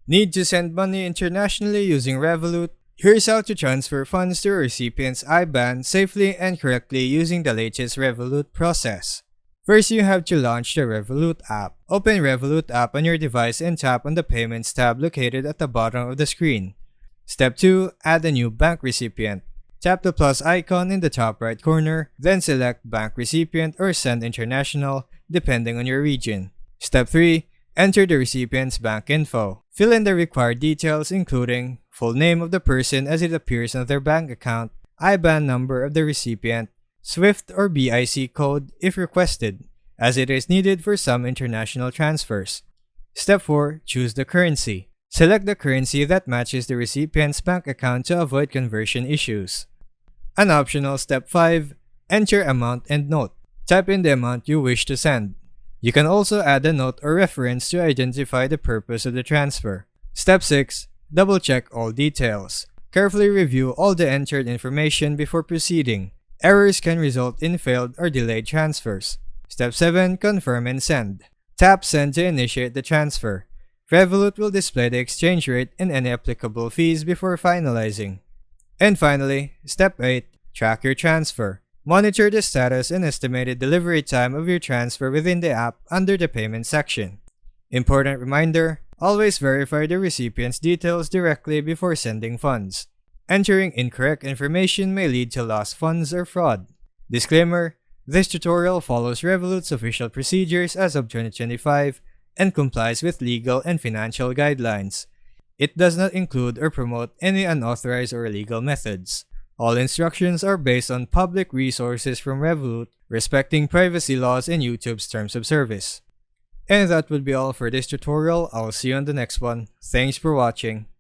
Need to send money internationally using Revolut? Here's how to transfer funds to a recipient's IBAN safely and correctly using the latest Revolut process. First, you have to launch the Revolut app. Open Revolut app on your device and tap on the Payments tab located at the bottom of the screen. Step 2. Add a new bank recipient. Tap the plus icon in the top right corner, then select Bank Recipient or Send International, depending on your region. Step 3. Enter the recipient's bank info. Fill in the required details including full name of the person as it appears on their bank account, IBAN number of the recipient, SWIFT or BIC code if requested, as it is needed for some international transfers. Step 4. Choose the currency. Select the currency that matches the recipient's bank account to avoid conversion issues. An optional Step 5. Enter amount and note. Type in the amount you wish to send. You can also add a note or reference to identify the purpose of the transfer. Step 6. Double-check all details. Carefully review all the entered information before proceeding. Errors can result in failed or delayed transfers. Step 7. Confirm and send. Tap Send to initiate the transfer. Revolut will display the exchange rate and any applicable fees before finalizing. And finally, Step 8. Track your transfer. Monitor the status and estimated delivery time of your transfer within the app under the Payment section. Important reminder, always verify the recipient's details directly before sending funds. Entering incorrect information may lead to lost funds or fraud. Disclaimer, this tutorial follows Revolut's official procedures as of 2025 and complies with legal and financial guidelines. It does not include or promote any unauthorized or illegal methods. All instructions are based on public resources from Revolut, respecting privacy laws and YouTube's terms of service. And that would be all for this tutorial. I'll see you on the next one. Thanks for watching.